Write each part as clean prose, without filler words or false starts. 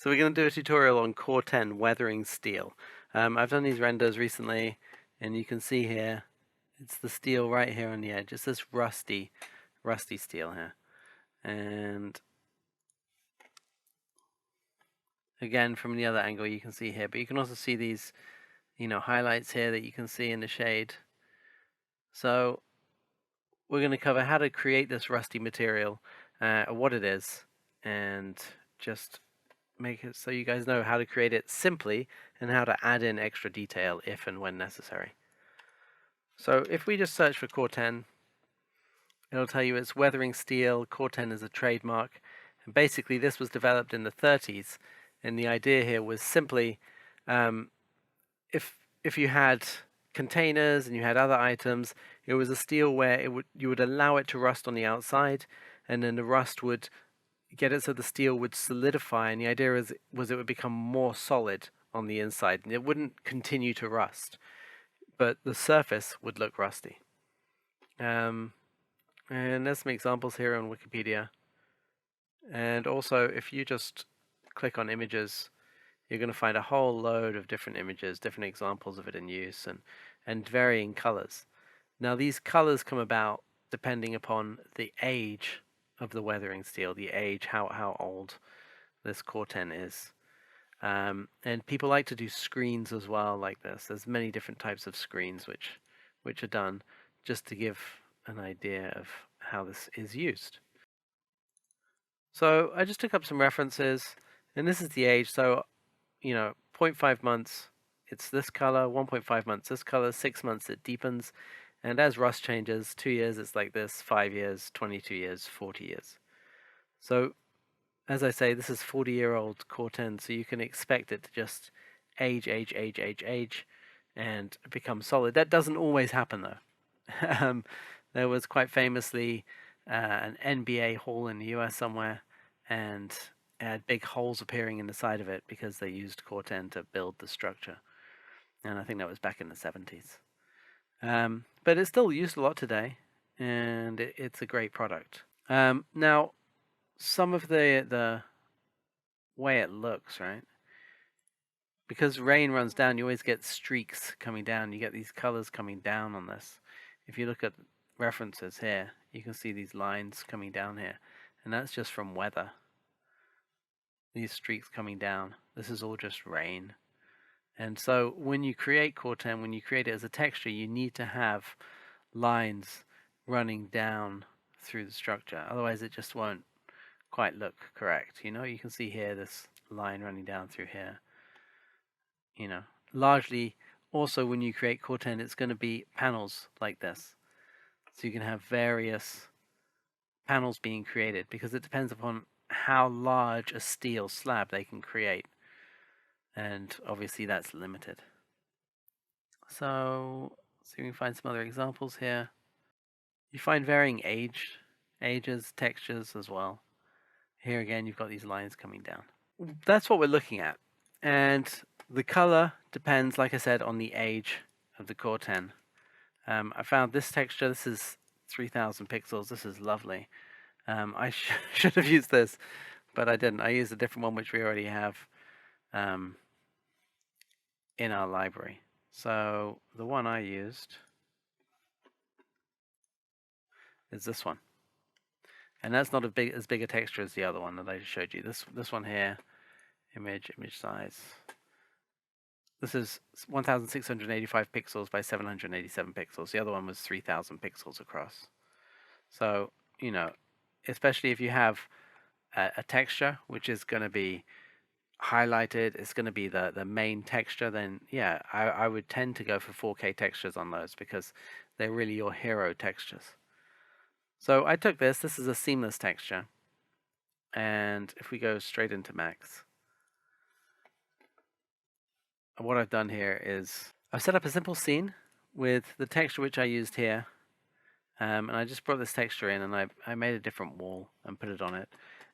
So we're going to do a tutorial on Corten weathering steel. I've done these renders recently, and you can see here, it's the steel right here on the edge. It's this rusty steel here. And again, from the other angle you can see here, but you can also see these, highlights here that you can see in the shade. So we're going to cover how to create this rusty material, what it is, and just make it so you guys know how to create it simply and how to add in extra detail if and when necessary. So if we just search for Corten, it'll tell you it's weathering steel. Corten is a trademark, and basically this was developed in the 30s, and the idea here was simply if you had containers and you had other items, it was a steel where you would allow it to rust on the outside, and then the rust would get it so the steel would solidify, and the idea was it would become more solid on the inside, and it wouldn't continue to rust, but the surface would look rusty. And there's some examples here on Wikipedia. And also, if you just click on images, you're going to find a whole load of different images, different examples of it in use, and varying colors. Now, these colors come about depending upon the age of the weathering steel, the age, how old this Corten is. And people like to do screens as well like this. There's many different types of screens which are done just to give an idea of how this is used. So I just took up some references, and this is the age. So, 0.5 months, it's this color, 1.5 months, this color, 6 months, it deepens. And as rust changes, 2 years, it's like this, 5 years, 22 years, 40 years. So, as I say, this is 40-year-old Corten, so you can expect it to just age, and become solid. That doesn't always happen, though. There was quite famously an NBA hall in the US somewhere, and it had big holes appearing in the side of it because they used Corten to build the structure. And I think that was back in the 70s. But it's still used a lot today, and it's a great product. Now, some of the way it looks, right? Because rain runs down, you always get streaks coming down. You get these colors coming down on this. If you look at references here, you can see these lines coming down here, and that's just from weather. These streaks coming down, this is all just rain. And so when you create Corten, when you create it as a texture, you need to have lines running down through the structure. Otherwise it just won't quite look correct. You can see here this line running down through here. Largely also when you create Corten, it's going to be panels like this. So you can have various panels being created because it depends upon how large a steel slab they can create. And obviously that's limited. So see if we can find some other examples here. You find varying ages, textures as well. Here again, you've got these lines coming down. That's what we're looking at. And the color depends, like I said, on the age of the Corten. I found this texture. This is 3000 pixels. This is lovely. I should have used this, but I didn't. I used a different one which we already have in our library. So the one I used is this one. And that's not as big a texture as the other one that I just showed you. This one here, image size. This is 1685 pixels by 787 pixels. The other one was 3000 pixels across. So, especially if you have a texture which is going to be highlighted, it's going to be the main texture, then yeah, I would tend to go for 4K textures on those because they're really your hero textures. So I took this is a seamless texture, and if we go straight into Max, what I've done here is I've set up a simple scene with the texture which I used here, and I just brought this texture in and I made a different wall and put it on it.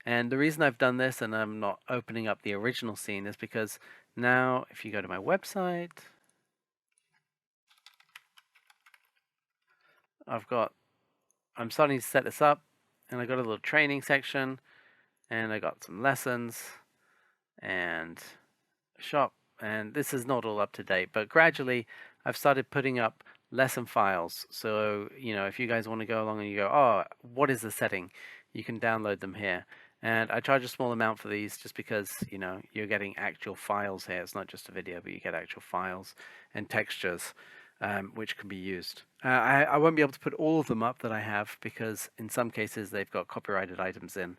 And the reason I've done this and I'm not opening up the original scene is because now if you go to my website, I'm starting to set this up, and I got a little training section, and I got some lessons, and and shop. And this is not all up to date, but gradually I've started putting up lesson files. So, you know, if you guys want to go along and you go, oh, what is the setting? You can download them here. And I charge a small amount for these just because, you know, you're getting actual files here. It's not just a video, but you get actual files and textures, which can be used. I won't be able to put all of them up that I have because in some cases they've got copyrighted items in,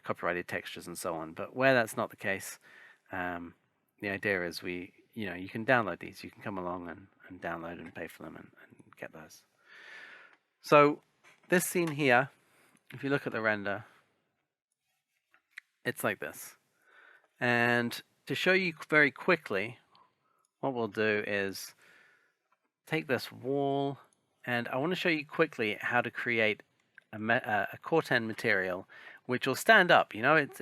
copyrighted textures and so on. But where that's not the case, the idea is you can download these. You can come along and download and pay for them and get those. So this scene here, if you look at the render, it's like this. And to show you very quickly, what we'll do is take this wall, and I want to show you quickly how to create a Corten material which will stand up. You know, it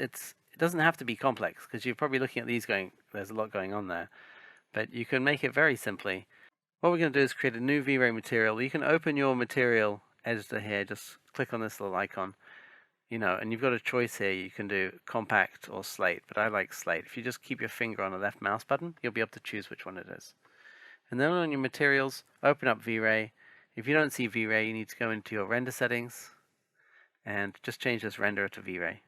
doesn't have to be complex because you're probably looking at these going, there's a lot going on there. But you can make it very simply. What we're going to do is create a new V-Ray material. You can open your material editor here, just click on this little icon. You know, and you've got a choice here. You can do compact or slate, but I like slate. If you just keep your finger on the left mouse button, you'll be able to choose which one it is. And then on your materials, open up V-Ray. If you don't see V-Ray, you need to go into your render settings and just change this render to V-Ray.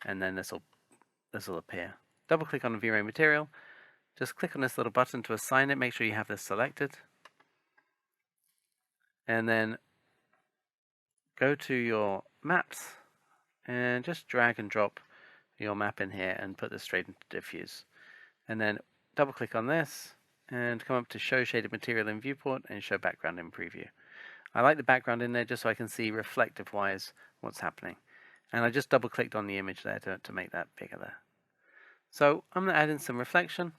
And then this will appear. Double click on the V-Ray material. Just click on this little button to assign it. Make sure you have this selected. And then go to your maps and just drag and drop your map in here and put this straight into diffuse. And then double click on this and come up to show shaded material in viewport and show background in preview. I like the background in there just so I can see reflective wise what's happening. And I just double clicked on the image there to make that bigger there. So I'm going to add in some reflection.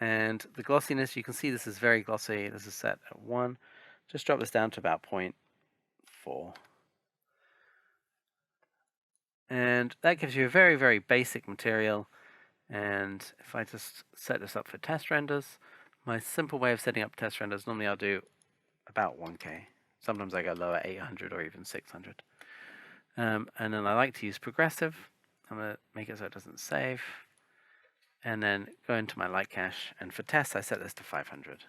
And the glossiness, you can see this is very glossy. This is set at 1. Just drop this down to about 0.4. And that gives you a very, very basic material. And if I just set this up for test renders, my simple way of setting up test renders, normally I'll do about 1K. Sometimes I go lower, 800 or even 600. And then I like to use progressive. I'm going to make it so it doesn't save. And then go into my light cache. And for tests, I set this to 500.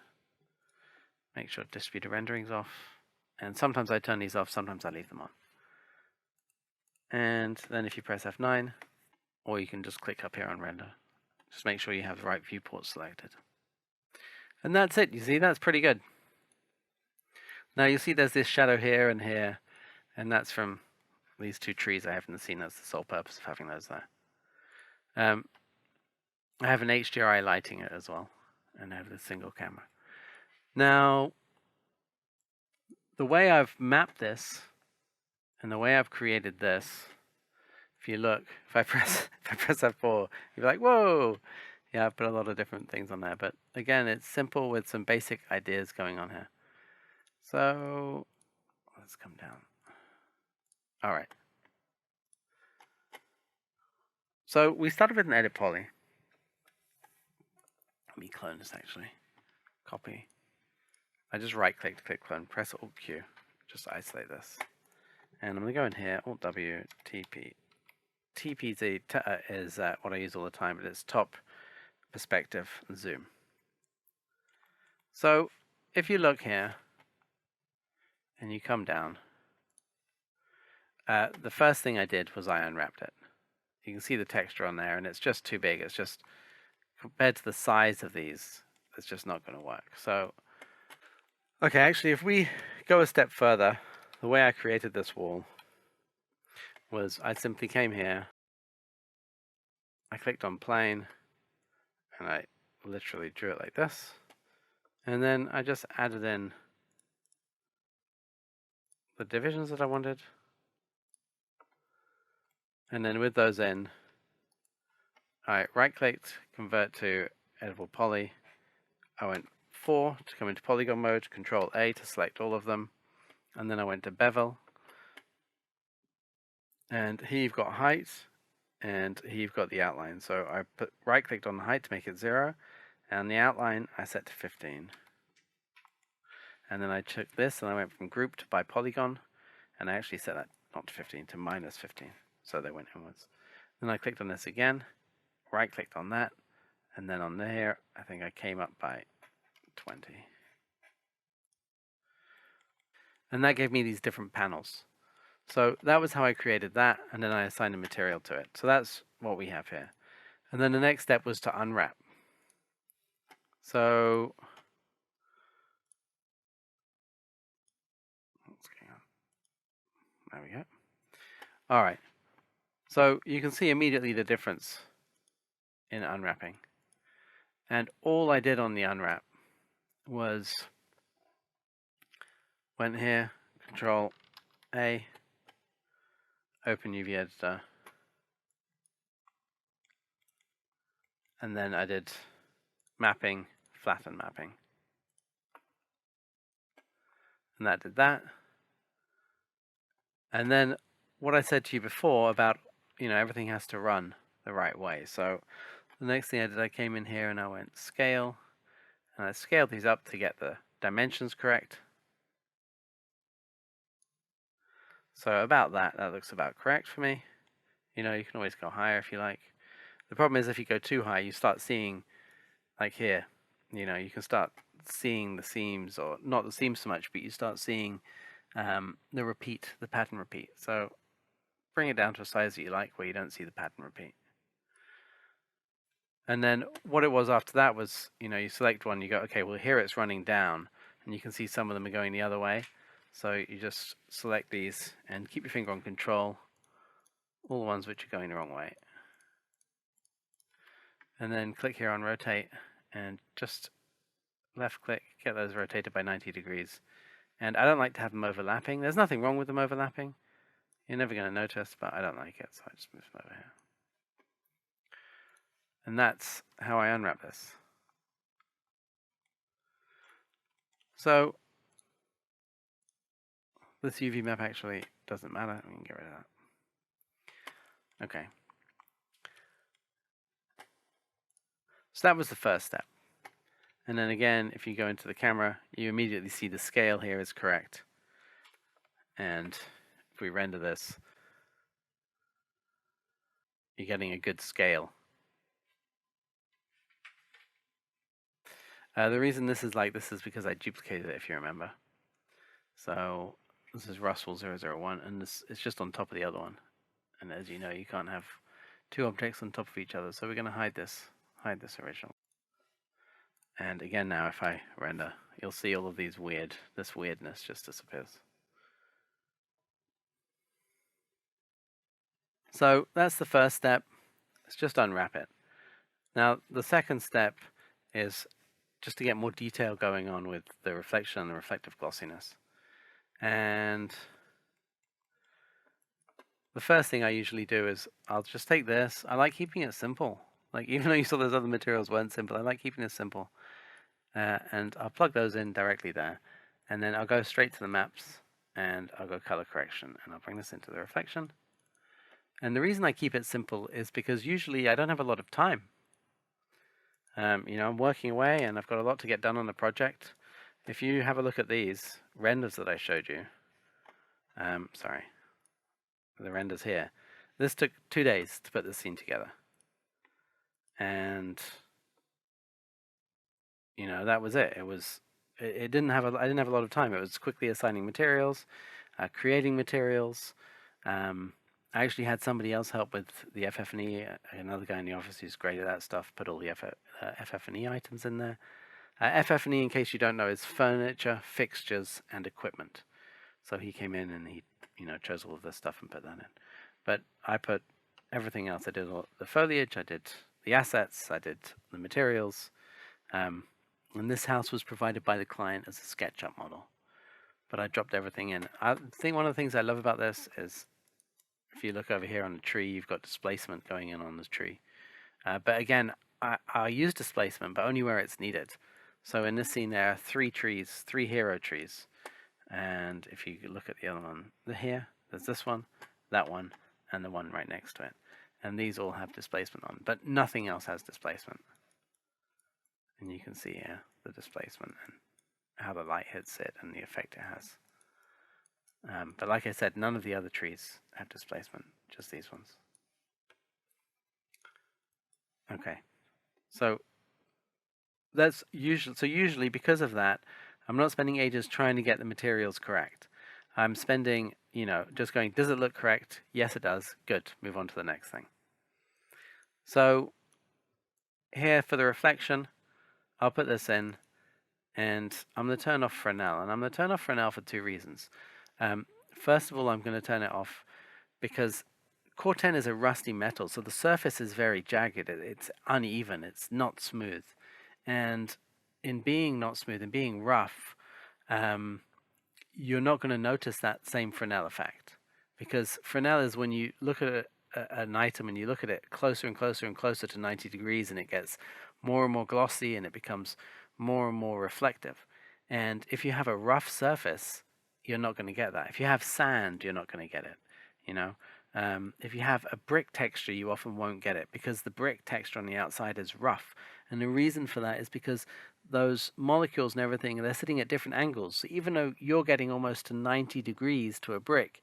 Make sure distributed rendering's off. And sometimes I turn these off, sometimes I leave them on. And then if you press F9, or you can just click up here on render. Just make sure you have the right viewport selected. And that's it. You see, that's pretty good. Now you see there's this shadow here and here, and that's from these two trees I have in the scene. That's the sole purpose of having those there. I have an HDRI lighting it as well, and I have the single camera. Now, the way I've mapped this, and the way I've created this, if you look, if I press F4, you'll be like, whoa! Yeah, I've put a lot of different things on there, but again, it's simple with some basic ideas going on here. So, let's come down. All right. So, we started with an edit poly. Let me clone this actually. Copy. I just right-click, click clone, press Alt-Q, just isolate this. And I'm going to go in here, Alt-W, TP. TPZ is what I use all the time, but it's top, perspective, and zoom. So if you look here, and you come down, the first thing I did was I unwrapped it. You can see the texture on there, and it's just too big. It's just, compared to the size of these, it's just not going to work. So, okay, actually, if we go a step further, the way I created this wall was I simply came here, I clicked on plane, and I literally drew it like this. And then I just added in the divisions that I wanted. And then with those in, I right-clicked, convert to editable poly. I went 4 to come into polygon mode, Control A to select all of them. And then I went to bevel. And here you've got height, and here you've got the outline. So I right-clicked on the height to make it 0, and the outline I set to 15. And then I took this and I went from grouped by polygon, and I actually set that not to 15 to -15, so they went inwards. Then I clicked on this again, right clicked on that, and then on there, I think I came up by 20. And that gave me these different panels. So that was how I created that, and then I assigned a material to it. So that's what we have here. And then the next step was to unwrap. So what's going on? There we go. All right. So you can see immediately the difference in unwrapping. And all I did on the unwrap was went here, Control A, open UV editor, and then I did mapping, flatten mapping. And that did that. And then what I said to you before about, everything has to run the right way. So the next thing I did, I came in here and I went scale, and I scaled these up to get the dimensions correct. So about that looks about correct for me. You can always go higher if you like. The problem is if you go too high, you start seeing, like here, you can start seeing the seams, or not the seams so much, but you start seeing the pattern repeat. So bring it down to a size that you like where you don't see the pattern repeat. And then what it was after that was, you select one, you go, okay, well here it's running down, and you can see some of them are going the other way. So you just select these and keep your finger on control, all the ones which are going the wrong way. And then click here on rotate and just left click, get those rotated by 90 degrees. And I don't like to have them overlapping. There's nothing wrong with them overlapping. You're never going to notice, but I don't like it, so I just move them over here. And that's how I unwrap this. So this UV map actually doesn't matter. We can get rid of that. Okay. So that was the first step. And then again, if you go into the camera, you immediately see the scale here is correct. And if we render this, you're getting a good scale. The reason this is like this is because I duplicated it, if you remember. So this is Russell 001, and this is just on top of the other one. And as you know, you can't have two objects on top of each other, so we're going to hide this original. And again, now if I render, you'll see all of this weirdness just disappears. So that's the first step. Let's just unwrap it. Now the second step is just to get more detail going on with the reflection and the reflective glossiness. And the first thing I usually do is I'll just take this. I like keeping it simple. Like, even though you saw those other materials weren't simple, I like keeping it simple. And I'll plug those in directly there. And then I'll go straight to the maps and I'll go color correction, and I'll bring this into the reflection. And the reason I keep it simple is because usually I don't have a lot of time. I'm working away and I've got a lot to get done on the project. If you have a look at these renders that I showed you, sorry, the renders here, this took 2 days to put this scene together. And that was it. I didn't have a lot of time. It was quickly assigning materials, creating materials. I actually had somebody else help with the FF&E, another guy in the office who's great at that stuff, put all the FF&E items in there. FF&E, in case you don't know, is furniture, fixtures, and equipment. So he came in and he, chose all of this stuff and put that in. But I put everything else. I did all the foliage, I did the assets, I did the materials. And this house was provided by the client as a SketchUp model. But I dropped everything in. I think one of the things I love about this is, if you look over here on the tree, you've got displacement going in on this tree. But again, I use displacement, but only where it's needed. So in this scene, there are 3 trees, 3 hero trees. And if you look at the other one here, there's this one, that one, and the one right next to it. And these all have displacement on, but nothing else has displacement. And you can see here the displacement and how the light hits it and the effect it has. But like I said, none of the other trees have displacement, just these ones. Okay, so that's usually because of that, I'm not spending ages trying to get the materials correct. I'm spending, just going, does it look correct? Yes, it does. Good. Move on to the next thing. So here for the reflection, I'll put this in, and I'm going to turn off Fresnel. And I'm going to turn off Fresnel for two reasons. First of all, I'm going to turn it off because Corten is a rusty metal, so the surface is very jagged. It's uneven. It's not smooth. And in being not smooth and being rough, you're not going to notice that same Fresnel effect. Because Fresnel is when you look at an item and you look at it closer and closer and closer to 90 degrees, and it gets more and more glossy and it becomes more and more reflective. And if you have a rough surface, you're not going to get that. If you have sand, you're not going to get it. You know, if you have a brick texture, you often won't get it because the brick texture on the outside is rough. And the reason for that is because those molecules and everything, they're sitting at different angles. So even though you're getting almost to 90 degrees to a brick,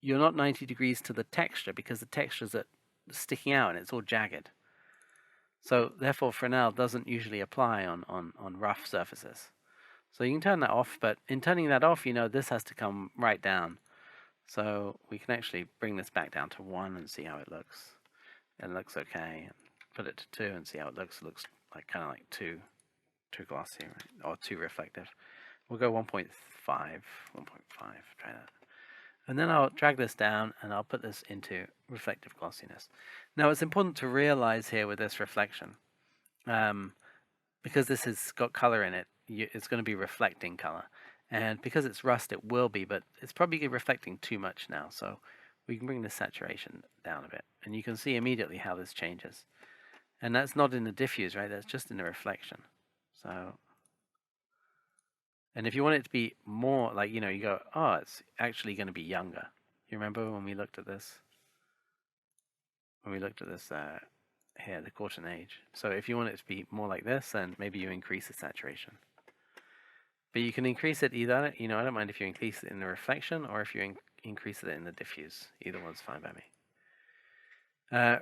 you're not 90 degrees to the texture because the texture's sticking out and it's all jagged. So therefore Fresnel doesn't usually apply on rough surfaces. So you can turn that off, but in turning that off, this has to come right down. So we can actually bring this back down to 1 and see how it looks. It looks okay. And put it to 2 and see how it looks. It looks like kind of like too glossy, right? Or too reflective. We'll go 1.5, try that. And then I'll drag this down and I'll put this into reflective glossiness. Now it's important to realize here with this reflection, because this has got color in it, it's going to be reflecting color. And because it's rust, it will be, but it's probably reflecting too much now. So we can bring the saturation down a bit. And you can see immediately how this changes. And that's not in the diffuse, right? That's just in the reflection. So, and if you want it to be more like, you go, oh, it's actually going to be younger. You remember when we looked at this? Here, the Corten age. So if you want it to be more like this, then maybe you increase the saturation. But you can increase it either, I don't mind if you increase it in the reflection or if you increase it in the diffuse. Either one's fine by me.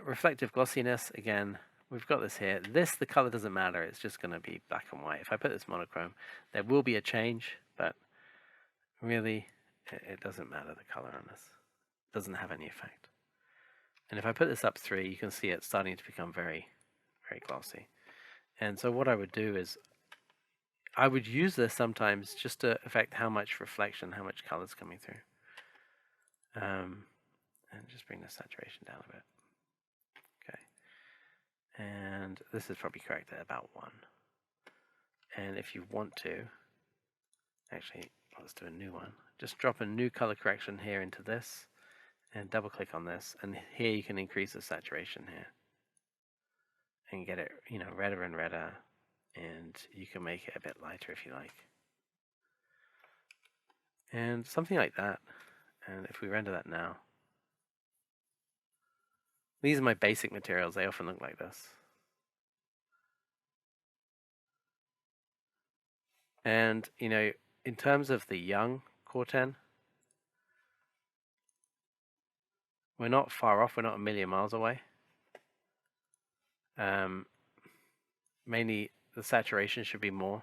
Reflective glossiness, again, we've got this here. The color doesn't matter. It's just going to be black and white. If I put this monochrome, there will be a change, but really, it doesn't matter the color on this. It doesn't have any effect. And if I put this up 3, you can see it's starting to become very, very glossy. And so what I would do is I would use this sometimes just to affect how much reflection, how much color is coming through. And just bring the saturation down a bit. Okay. And this is probably correct at about 1. And if you want to, actually, let's do a new one. Just drop a new color correction here into this and double click on this. And here you can increase the saturation here and get it, redder and redder. And you can make it a bit lighter if you like. And something like that. And if we render that now, these are my basic materials. They often look like this. And, in terms of the young Corten, we're not far off. We're not a million miles away. Mainly the saturation should be more.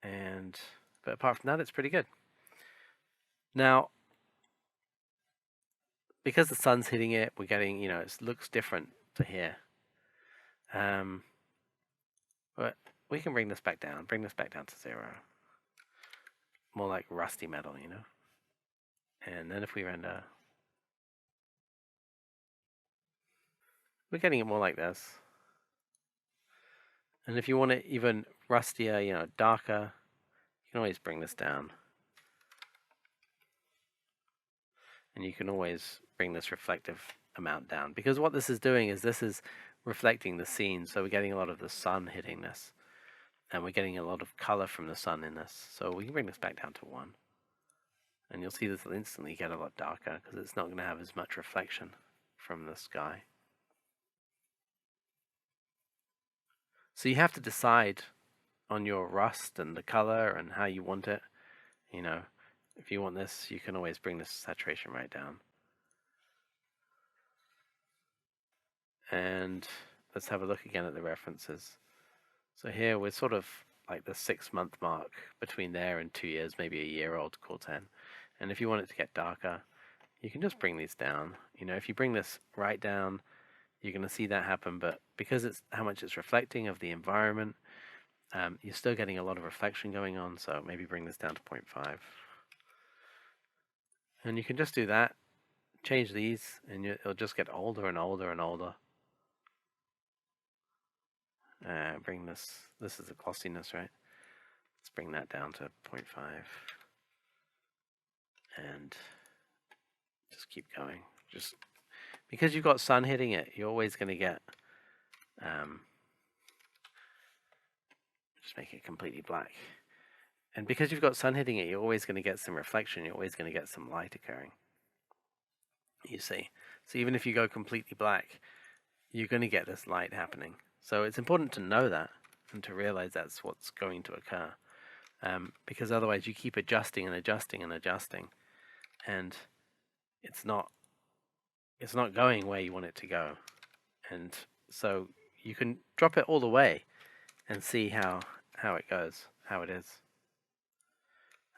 But apart from that, it's pretty good. Now, because the sun's hitting it, we're getting, it looks different to here. But we can bring this back down. Bring this back down to 0. More like rusty metal, And then if we render, we're getting it more like this. And if you want it even rustier, darker, you can always bring this down. And you can always bring this reflective amount down. Because what this is doing is this is reflecting the scene. So we're getting a lot of the sun hitting this. And we're getting a lot of color from the sun in this. So we can bring this back down to 1. And you'll see this will instantly get a lot darker because it's not going to have as much reflection from the sky. So you have to decide on your rust and the color and how you want it. If you want this, you can always bring this saturation right down. And let's have a look again at the references. So here we're sort of like the 6-month mark between there and 2 years, maybe a year old Corten. And if you want it to get darker, you can just bring these down. You know, if you bring this right down, you're going to see that happen. But because it's how much it's reflecting of the environment, you're still getting a lot of reflection going on. So maybe bring this down to 0.5. And you can just do that, change these, and it'll just get older and older and older. Bring this is the glossiness, right? Let's bring that down to 0.5 and just keep going. Just because you've got sun hitting it, you're always going to get just make it completely black. And because you've got sun hitting it, you're always going to get some reflection. You're always going to get some light occurring. You see. So even if you go completely black, you're going to get this light happening. So it's important to know that and to realize that's what's going to occur. Because otherwise you keep adjusting and adjusting and adjusting, and it's not going where you want it to go. And so you can drop it all the way and see how it goes, how it is.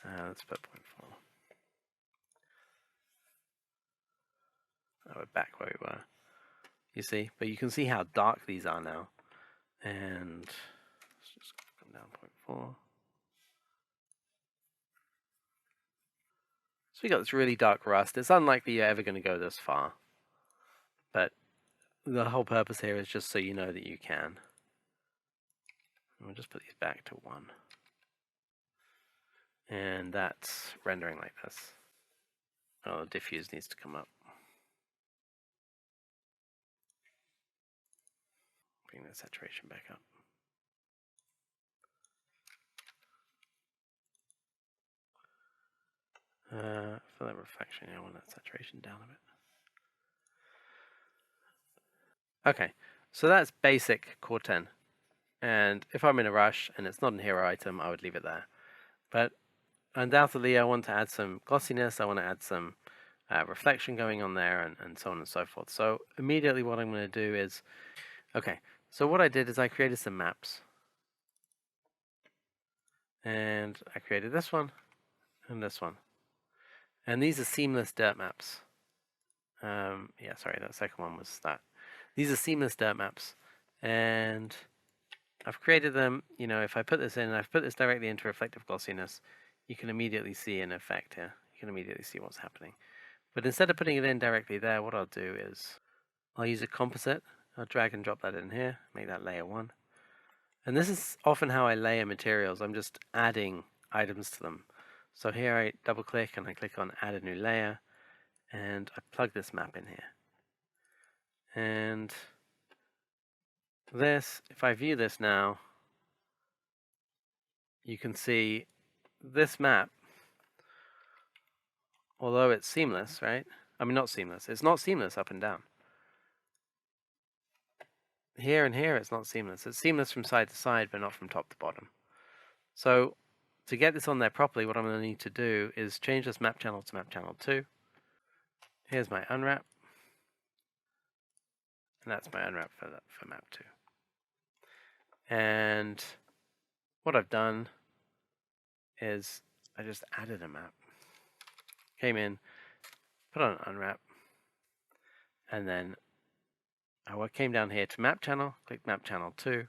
Let's put 0.4. Oh, we're back where we were. You see, but you can see how dark these are now. And let's just come down 0.4. So we got this really dark rust. It's unlikely you're ever going to go this far. But the whole purpose here is just so you know that you can. And we'll just put these back to 1. And that's rendering like this. Oh, the diffuse needs to come up. Bring the saturation back up. For that reflection, I want that saturation down a bit. Okay, so that's basic Corten. And if I'm in a rush and it's not a hero item, I would leave it there. But undoubtedly, I want to add some glossiness. I want to add some reflection going on there, and so on and so forth. So immediately what I'm going to do is, okay, so what I did is I created some maps. And I created this one and this one. And these are seamless dirt maps. Yeah, sorry, that second one was that. These are seamless dirt maps. And I've created them, you know, if I put this in and I've put this directly into reflective glossiness, you can immediately see an effect here. You can immediately see what's happening. But instead of putting it in directly there, what I'll do is I'll use a composite. I'll drag and drop that in here, make that layer 1. And this is often how I layer materials. I'm just adding items to them. So here I double click and I click on add a new layer, and I plug this map in here. And this, if I view this now, you can see this map, although it's seamless, right? I mean, not seamless. It's not seamless up and down. Here and here, it's not seamless. It's seamless from side to side, but not from top to bottom. So to get this on there properly, what I'm going to need to do is change this map channel to map channel 2. Here's my unwrap. And that's my unwrap for map 2. And what I've done is I just added a map. Came in, put on unwrap, and then I came down here to map channel, click map channel 2.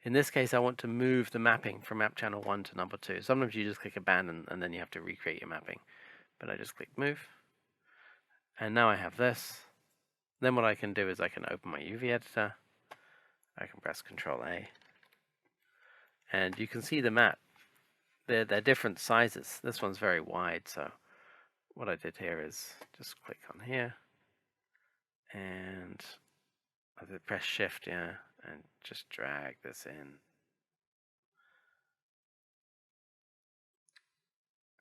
In this case, I want to move the mapping from map channel 1 to number 2. Sometimes you just click abandon and then you have to recreate your mapping. But I just click move. And now I have this. Then what I can do is I can open my UV editor. I can press Control A. And you can see the map. They're different sizes. This one's very wide, so what I did here is just click on here. And I did press Shift, yeah, and just drag this in.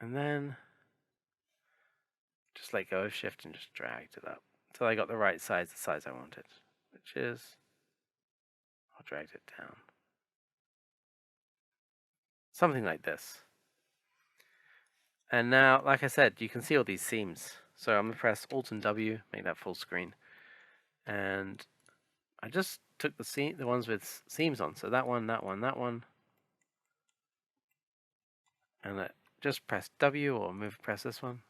And then just let go of Shift and just dragged it up until I got the right size, the size I wanted, which is, I'll drag it down. Something like this. And now, like I said, you can see all these seams. So I'm going to press Alt and W, make that full screen. And I just took the ones with seams on. So that one, that one, that one. And just press W or press this one.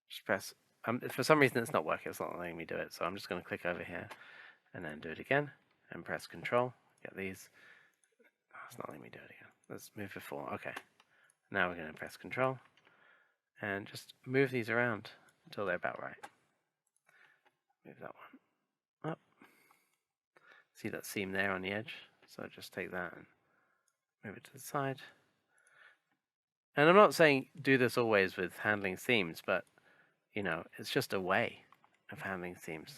Just press, for some reason it's not working, it's not letting me do it. So I'm just going to click over here and then do it again and press Control. Get these. Oh, it's not letting me do it again. Let's move before. Okay. Now we're going to press Control and just move these around until they're about right. Move that one up. See that seam there on the edge? So just take that and move it to the side. And I'm not saying do this always with handling seams, but you know, it's just a way of handling seams.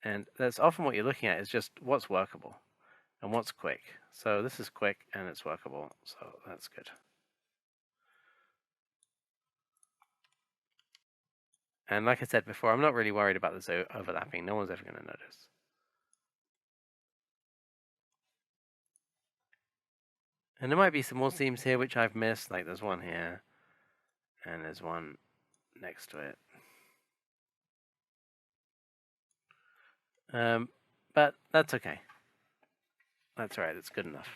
And that's often what you're looking at is just what's workable and what's quick. So this is quick and it's workable, so that's good. And like I said before, I'm not really worried about this overlapping. No one's ever going to notice. And there might be some more seams here which I've missed, like there's one here, and there's one next to it. But that's okay. That's all right, that's good enough.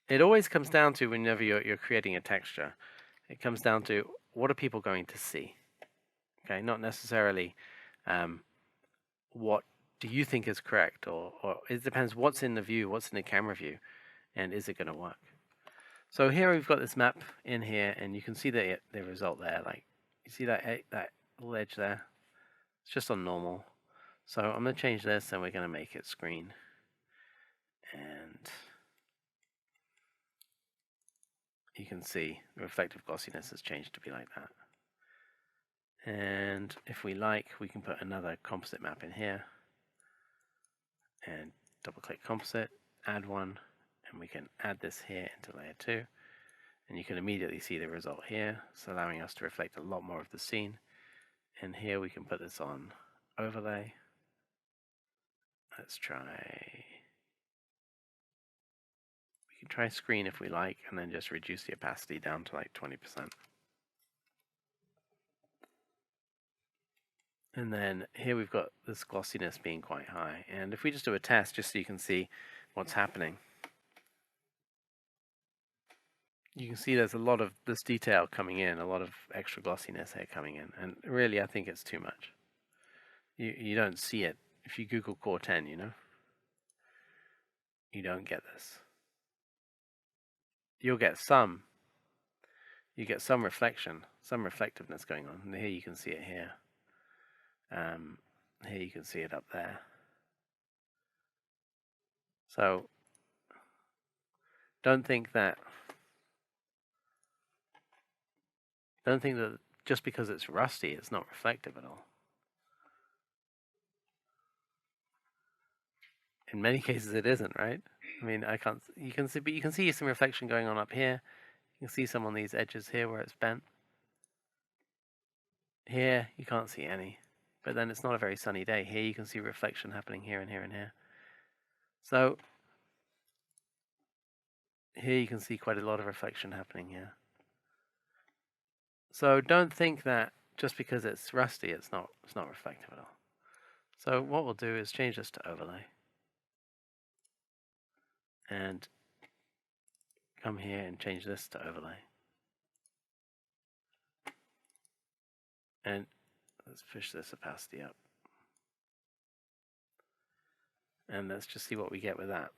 It always comes down to, whenever you're creating a texture, it comes down to what are people going to see? Okay, not necessarily what do you think is correct, or it depends what's in the view, what's in the camera view, and is it going to work? So here we've got this map in here, and you can see the result there. Like, you see that little edge there? It's just on normal. So I'm going to change this, and we're going to make it screen. And you can see the reflective glossiness has changed to be like that. And if we like, we can put another composite map in here. And double-click composite, add one, and we can add this here into layer 2. And you can immediately see the result here. It's allowing us to reflect a lot more of the scene. And here we can put this on overlay. Let's try, we can try screen if we like, and then just reduce the opacity down to like 20%. And then here we've got this glossiness being quite high. And if we just do a test, just so you can see what's happening, you can see there's a lot of this detail coming in, a lot of extra glossiness here coming in. And really, I think it's too much. You don't see it. If you Google Corten, you know, you don't get this. You'll get some. You get some reflection, some reflectiveness going on. And here you can see it here. Here you can see it up there. So don't think that just because it's rusty, it's not reflective at all. In many cases, it isn't, right? I mean, you can see some reflection going on up here. You can see some on these edges here where it's bent. Here, you can't see any. But then it's not a very sunny day. Here you can see reflection happening here and here and here. So here you can see quite a lot of reflection happening here. So don't think that just because it's rusty, it's not reflective at all. So what we'll do is change this to overlay. And come here and change this to overlay. And let's push this opacity up. And let's just see what we get with that.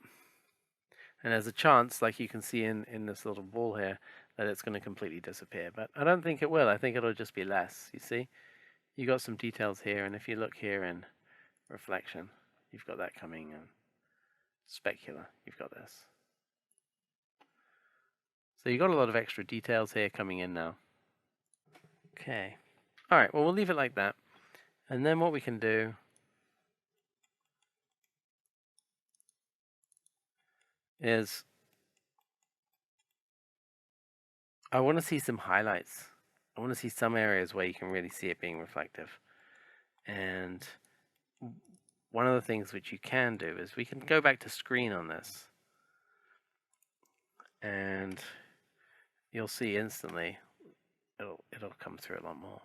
And there's a chance, like you can see in this little ball here, that it's going to completely disappear. But I don't think it will. I think it'll just be less, you see? You got some details here, and if you look here in reflection, you've got that coming in. Specular, you've got this. So you've got a lot of extra details here coming in now. Okay. All right, well, we'll leave it like that. And then what we can do is I want to see some highlights. I want to see some areas where you can really see it being reflective. And one of the things which you can do is we can go back to screen on this. And you'll see instantly it'll come through a lot more.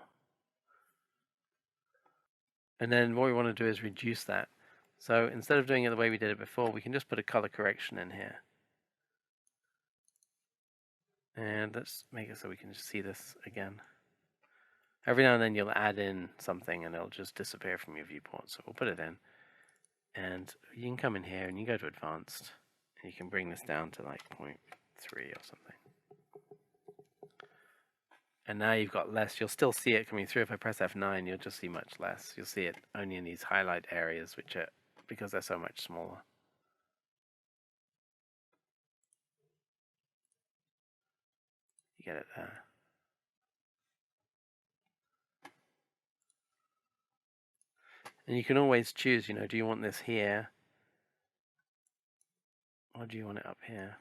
And then what we want to do is reduce that. So instead of doing it the way we did it before, we can just put a color correction in here. And let's make it so we can just see this again. Every now and then you'll add in something and it'll just disappear from your viewport. So we'll put it in. And you can come in here and you go to advanced. And you can bring this down to like 0.3 or something. And now you've got less. You'll still see it coming through. If I press F9, you'll just see much less. You'll see it only in these highlight areas, which are because they're so much smaller. You get it there. And you can always choose, do you want this here? Or do you want it up here?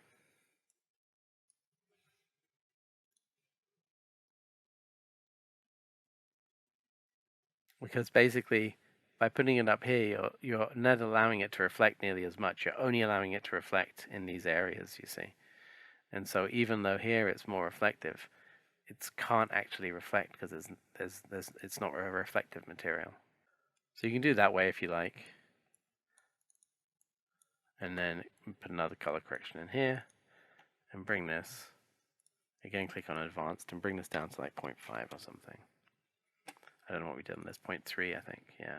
Because basically, by putting it up here, you're not allowing it to reflect nearly as much. You're only allowing it to reflect in these areas, you see. And so even though here it's more reflective, it can't actually reflect because it's not a reflective material. So you can do it that way if you like. And then put another color correction in here and bring this. Again, click on advanced and bring this down to like 0.5 or something. I don't know what we did on this, 0.3 I think, yeah.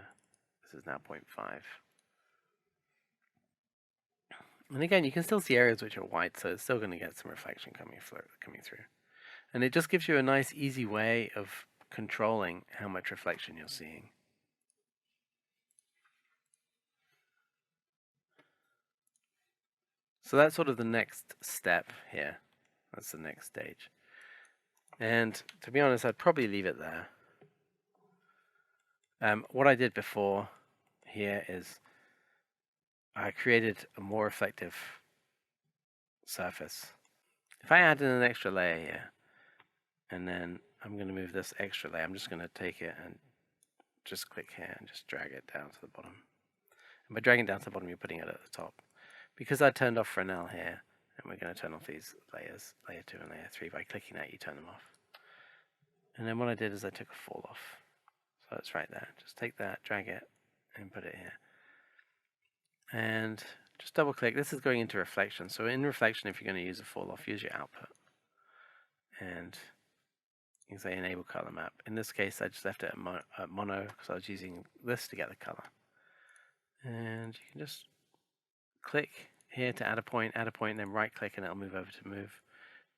This is now 0.5. And again, you can still see areas which are white, so it's still going to get some reflection coming through. And it just gives you a nice, easy way of controlling how much reflection you're seeing. So that's sort of the next step here. That's the next stage. And to be honest, I'd probably leave it there. What I did before here is I created a more reflective surface. If I add in an extra layer here, and then I'm going to move this extra layer, I'm just going to take it and just click here and just drag it down to the bottom. And by dragging it down to the bottom, you're putting it at the top. Because I turned off Fresnel here, and we're going to turn off these layers, layer 2 and layer 3, by clicking that you turn them off. And then what I did is I took a fall off. So it's right there. Just take that, drag it, and put it here. And just double click. This is going into reflection. So in reflection, if you're going to use a fall off, use your output. And you can say enable color map. In this case, I just left it at mono because I was using this to get the color. And you can just click here to add a point, and then right click and it'll move over to move.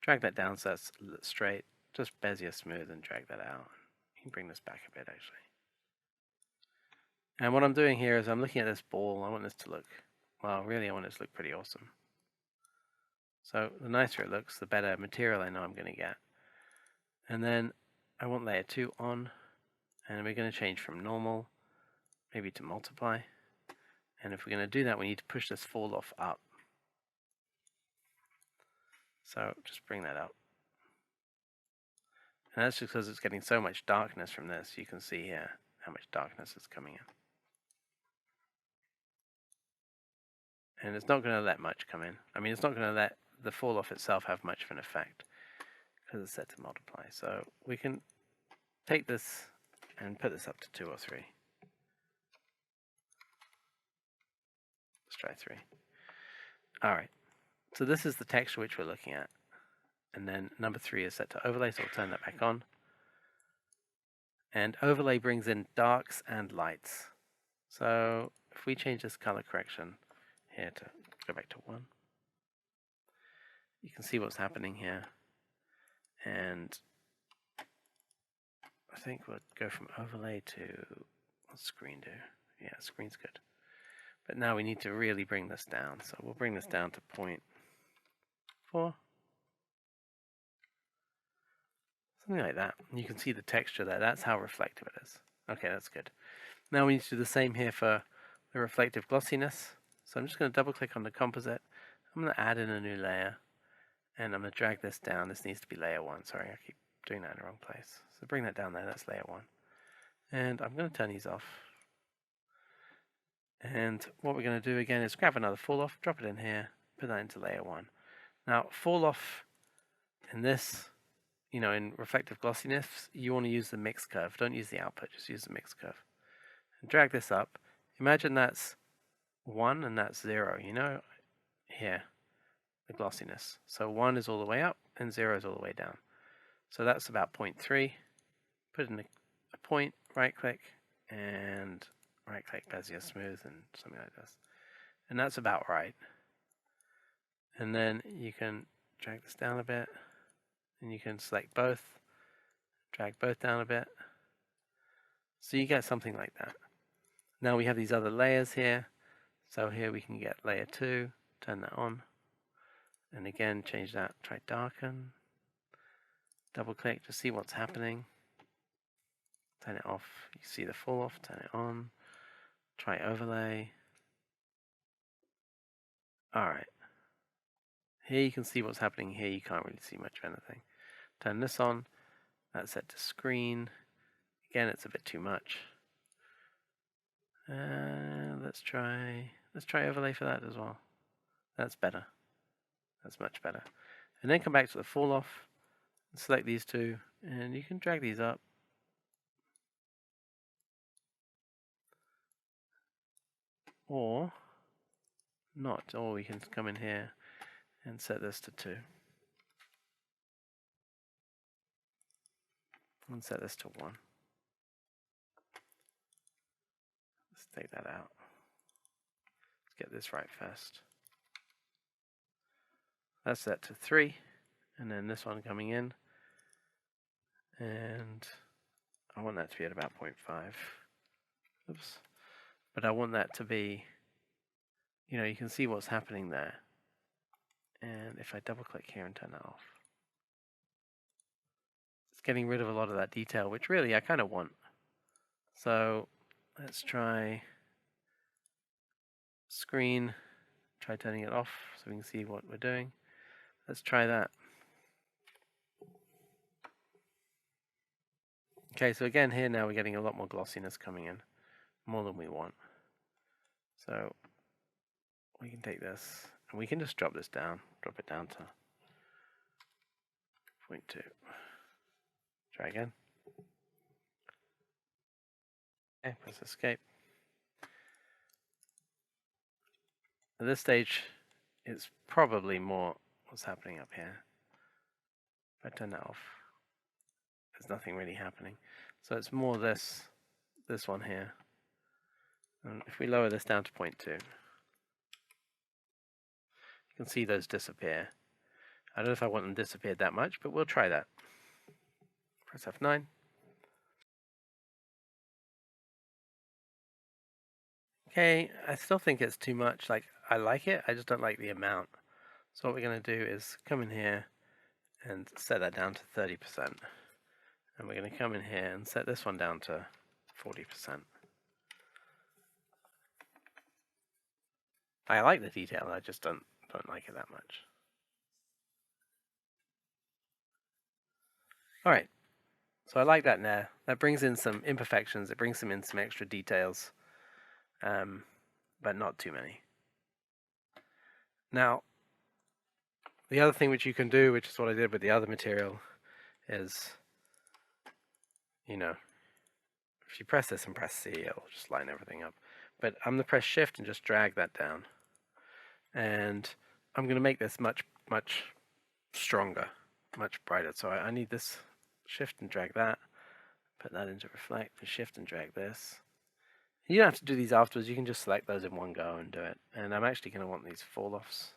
Drag that down so that's straight. Just Bezier smooth and drag that out. You can bring this back a bit actually. And what I'm doing here is I'm looking at this ball. I want this to look, well, really I want it to look pretty awesome. So the nicer it looks, the better material I know I'm going to get. And then I want layer 2 on, and we're going to change from normal, maybe to multiply. And if we're going to do that, we need to push this fall off up. So just bring that up. And that's just because it's getting so much darkness from this. You can see here how much darkness is coming in. And it's not going to let much come in. I mean, it's not going to let the fall off itself have much of an effect because it's set to multiply. So we can take this and put this up to 2 or 3. Let's try 3. All right. So this is the texture which we're looking at. And then number 3 is set to overlay, so we'll turn that back on. And overlay brings in darks and lights. So if we change this color correction here to go back to 1, you can see what's happening here. And I think we'll go from overlay to, what's screen do? Yeah, screen's good. But now we need to really bring this down. So we'll bring this down to 0.4. Something like that. You can see the texture there. That's how reflective it is. Okay, that's good. Now we need to do the same here for the reflective glossiness. So I'm just going to double click on the composite. I'm going to add in a new layer. And I'm going to drag this down. This needs to be layer 1. Sorry, I keep doing that in the wrong place. So bring that down there. That's layer 1. And I'm going to turn these off. And what we're going to do again is grab another fall off, drop it in here, put that into layer 1. Now, fall off in this, in reflective glossiness, you want to use the mix curve. Don't use the output, just use the mix curve. and drag this up. Imagine that's 1 and that's 0, you know, here, the glossiness. So 1 is all the way up and 0 is all the way down. So that's about 0.3. Put in a point, right click, and right click Bezier Smooth and something like this. And that's about right. And then you can drag this down a bit, and you can select both, drag both down a bit. So you get something like that. Now we have these other layers here. So here we can get layer 2, turn that on, and again change that, try darken, double click to see what's happening, turn it off, you see the fall off, turn it on, try overlay. Alright, here you can see what's happening, here you can't really see much of anything. Turn this on, that's set to screen, again it's a bit too much. Let's try overlay for that as well. That's better. That's much better. And then come back to the fall off, and select these two, and you can drag these up. Or not, or we can come in here and set this to 2. And set this to 1. Let's take that out. Let's get this right first. That's set to 3, and then this one coming in, and I want that to be at about 0.5. Oops. But I want that to be, you know, you can see what's happening there. And if I double click here and turn that off, it's getting rid of a lot of that detail, which really I kind of want. So let's try screen, try turning it off so we can see what we're doing. Let's try that. Okay, so again here now we're getting a lot more glossiness coming in, more than we want. So we can take this and we can just drop this down, drop it down to 0.2. Try again. Okay, press escape. At this stage, it's probably more what's happening up here. If I turn that off, there's nothing really happening. So it's more this one here. And if we lower this down to 0.2, you can see those disappear. I don't know if I want them disappeared that much, but we'll try that. Press F9. Okay, I still think it's too much. Like, I like it, I just don't like the amount. So what we're going to do is come in here and set that down to 30%. And we're going to come in here and set this one down to 40%. I like the detail, I just don't like it that much. Alright, so I like that now. That brings in some imperfections, it brings in some extra details, but not too many. Now, the other thing which you can do, which is what I did with the other material, is, you know, if you press this and press C, it'll just line everything up. But I'm going to press Shift and just drag that down. And I'm going to make this much stronger, much brighter. So I need this, Shift and drag that, put that into Reflect, and Shift and drag this. You don't have to do these afterwards, you can just select those in one go and do it. And I'm actually going to want these fall-offs.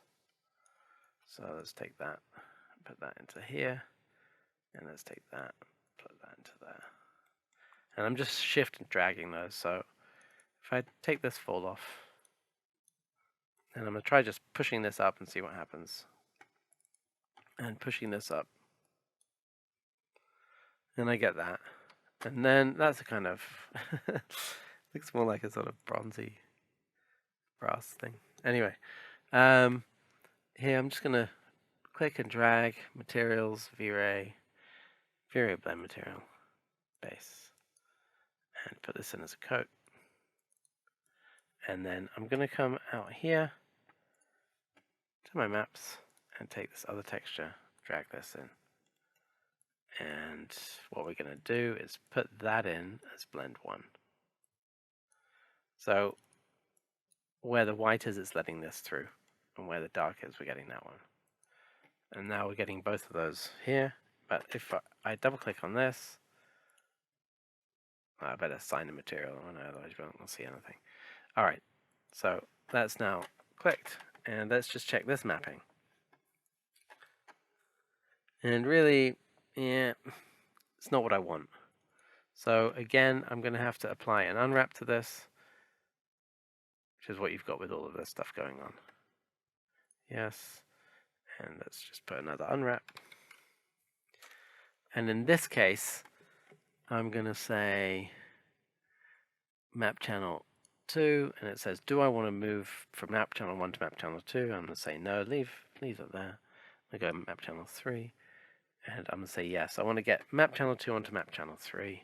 So let's take that, put that into here, and let's take that, put that into there. And I'm just shift and dragging those, so if I take this fall off, and I'm going to try just pushing this up and see what happens. And pushing this up. And I get that. And then that's a kind of, looks more like a sort of bronzy brass thing. Anyway, here I'm just going to click and drag materials, V-Ray blend material, base, and put this in as a coat. And then I'm going to come out here to my maps and take this other texture, drag this in. And what we're going to do is put that in as blend 1. So where the white is, it's letting this through, and where the dark is, we're getting that one. And now we're getting both of those here. But if I double click on this, I better sign the material, otherwise you won't see anything. All right, so that's now clicked, and let's just check this mapping. And really, yeah, it's not what I want. So again, I'm going to have to apply an unwrap to this, which is what you've got with all of this stuff going on. Yes, and let's just put another unwrap. And in this case, I'm going to say map channel 2, and it says, do I want to move from map channel 1 to map channel 2? I'm going to say no, leave it there. I go map channel 3, and I'm going to say yes. I want to get map channel 2 onto map channel 3.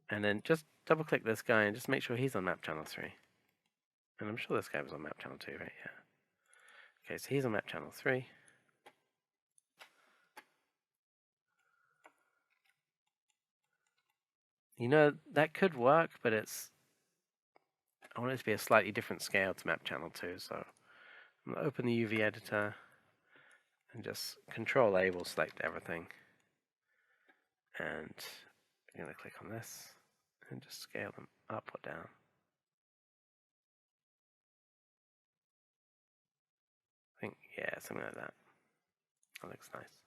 And then just double click this guy and just make sure he's on map channel 3. And I'm sure this guy was on map channel 2, right? Yeah. Okay, so he's on map channel 3. You know, that could work, but I want it to be a slightly different scale to map channel 2, so I'm going to open the UV editor and just Control A will select everything. And I'm going to click on this and just scale them up or down. I think, yeah, something like that. That looks nice.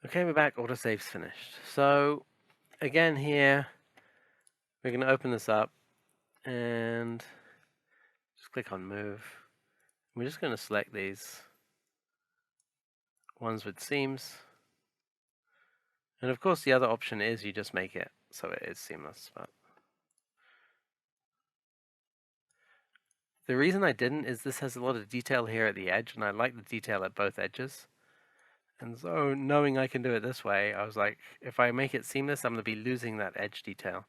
Okay, we're back. Autosave's finished. So again here, we're going to open this up and just click on Move. We're just going to select these ones with seams. And of course, the other option is you just make it so it is seamless. But the reason I didn't is this has a lot of detail here at the edge, and I like the detail at both edges. And so knowing I can do it this way, I was like, if I make it seamless, I'm going to be losing that edge detail.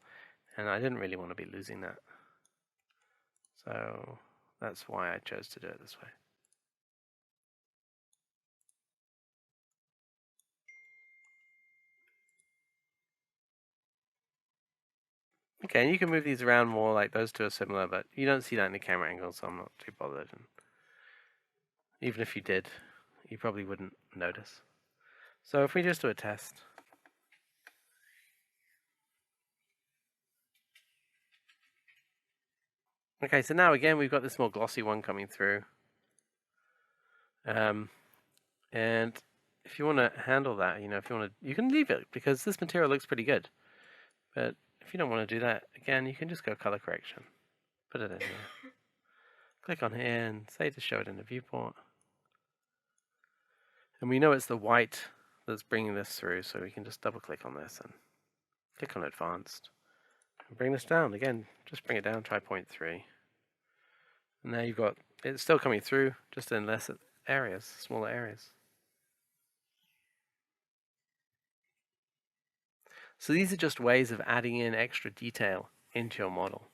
And I didn't really want to be losing that. So that's why I chose to do it this way. Okay, and you can move these around more, like those two are similar, but you don't see that in the camera angle, so I'm not too bothered. And even if you did, you probably wouldn't notice. So if we just do a test. Okay, so now again we've got this more glossy one coming through. And if you want to handle that, if you want to, you can leave it because this material looks pretty good. But if you don't want to do that, again, you can just go color correction. Put it in here. Click on here and say to show it in the viewport. And we know it's the white that's bringing this through, so we can just double click on this and click on advanced. And bring this down. Again, just bring it down, try 0.3. And now you've got, it's still coming through, just in less areas, smaller areas. So these are just ways of adding in extra detail into your model.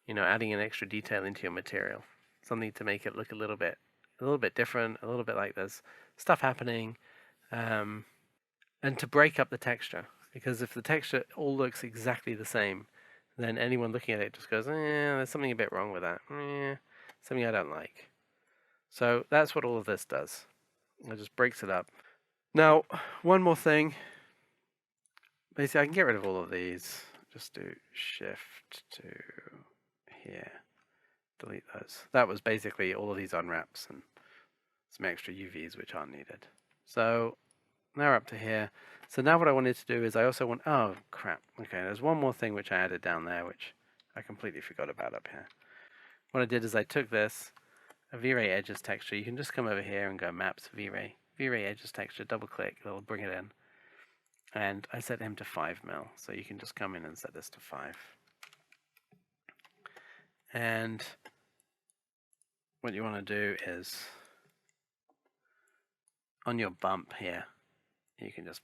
Adding in extra detail into your material. Something to make it look a little bit different, a little bit like there's stuff happening, and to break up the texture. Because if the texture all looks exactly the same, then anyone looking at it just goes, there's something a bit wrong with that. Something I don't like. So that's what all of this does. It just breaks it up. Now, one more thing. Basically, I can get rid of all of these. Just do Shift to here. Delete those. That was basically all of these unwraps and some extra UVs which aren't needed. So now we're up to here. So now what I wanted to do is I also want, oh crap, okay, there's one more thing which I added down there which I completely forgot about up here. What I did is I took this, a V-Ray edges texture. You can just come over here and go Maps V-Ray. V-Ray edges texture, double click, it'll bring it in. And I set him to 5 mil, so you can just come in and set this to 5. And what you want to do is, on your bump here, you can just,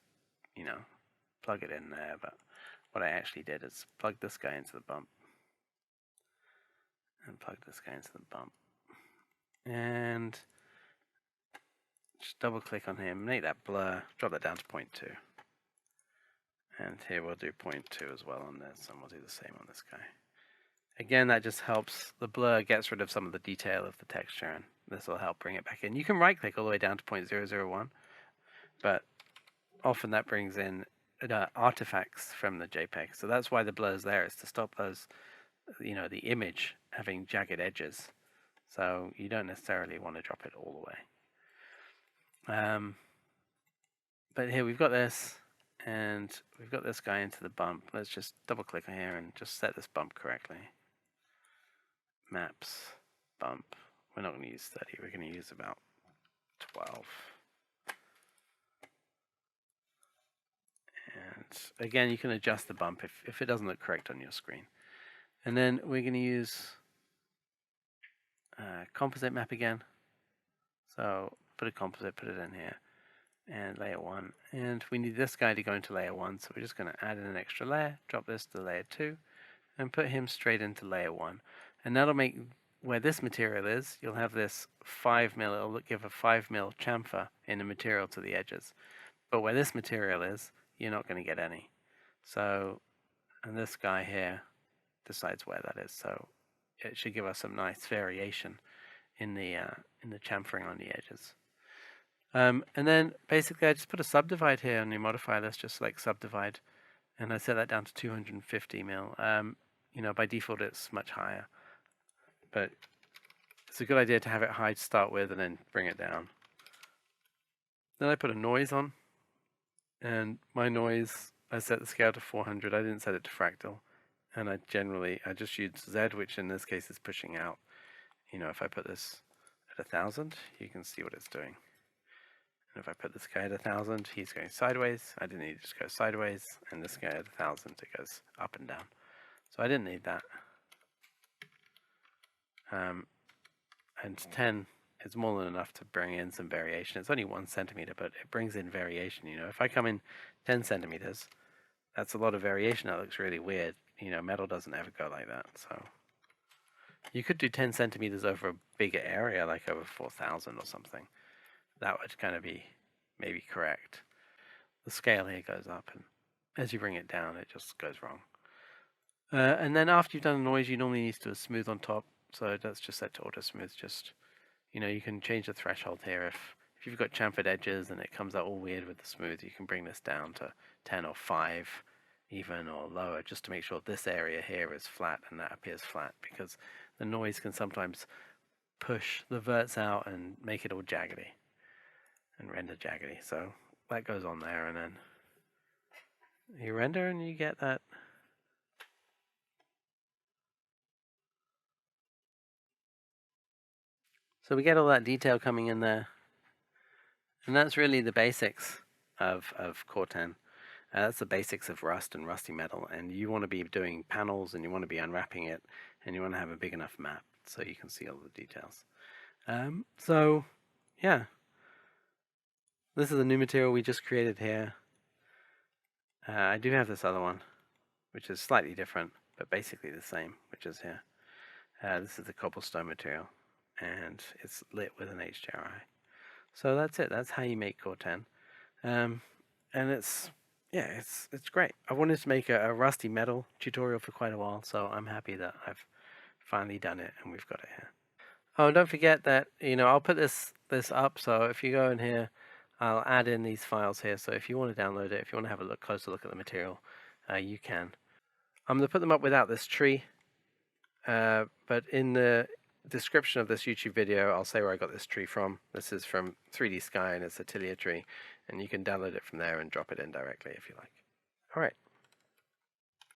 plug it in there, but what I actually did is plug this guy into the bump, and plug this guy into the bump, and just double click on him, make that blur, drop that down to 0.2, And here we'll do 0.2 as well on this, and we'll do the same on this guy. Again, that just helps. The blur gets rid of some of the detail of the texture, and this will help bring it back in. You can right click all the way down to 0.001, but often that brings in artifacts from the JPEG. So that's why the blur's there, is to stop those, the image having jagged edges. So you don't necessarily want to drop it all the way. But here we've got this, and we've got this guy into the bump. Let's just double click on here and just set this bump correctly. Maps, bump. We're not going to use 30, we're going to use about 12. And again, you can adjust the bump if it doesn't look correct on your screen. And then we're going to use composite map again. So put a composite, put it in here, and layer 1. And we need this guy to go into layer 1, so we're just going to add in an extra layer, drop this to layer 2, and put him straight into layer 1. And that'll make, where this material is, you'll have this 5mm, it'll give a 5mm chamfer in the material to the edges. But where this material is, you're not going to get any. So, and this guy here decides where that is. So it should give us some nice variation in the chamfering on the edges. And then basically I just put a subdivide here on the modifier. Let's just select subdivide, and I set that down to 250mm. By default it's much higher, but it's a good idea to have it high to start with and then bring it down. Then I put a noise on, and my noise, I set the scale to 400. I didn't set it to fractal, and I just use Z, which in this case is pushing out. If I put this at 1000, you can see what it's doing. And if I put this guy at 1000, he's going sideways. I didn't need to just go sideways, and this guy at 1000, it goes up and down. So I didn't need that. And 10 is more than enough to bring in some variation. It's only 1 centimeter, but it brings in variation. If I come in 10 centimeters, that's a lot of variation. That looks really weird. Metal doesn't ever go like that. So you could do 10 centimeters over a bigger area, like over 4000 or something. That would kind of be maybe correct. The scale here goes up, and as you bring it down, it just goes wrong. And then after you've done the noise, you normally need to do a smooth on top. So that's just set to auto smooth. Just, you can change the threshold here. If you've got chamfered edges and it comes out all weird with the smooth, you can bring this down to 10 or 5 even, or lower, just to make sure this area here is flat and that appears flat, because the noise can sometimes push the verts out and make it all jaggedy and render jaggedy. So that goes on there, and then you render and you get that. So we get all that detail coming in there, and that's really the basics of Corten. That's the basics of Rust and Rusty Metal, and you want to be doing panels, and you want to be unwrapping it, and you want to have a big enough map so you can see all the details. So yeah, this is a new material we just created here. I do have this other one, which is slightly different, but basically the same, which is here. This is the cobblestone material, and it's lit with an HDRI. So that's it. That's how you make Corten. And it's great. I wanted to make a Rusty Metal tutorial for quite a while, so I'm happy that I've finally done it and we've got it here. Oh, and don't forget that, I'll put this up, so if you go in here, I'll add in these files here, so if you want to download it, if you want to have a closer look at the material, you can. I'm going to put them up without this tree, but in the description of this YouTube video, I'll say where I got this tree from. This is from 3D Sky, and it's a tilia tree, and you can download it from there and drop it in directly if you like. All right.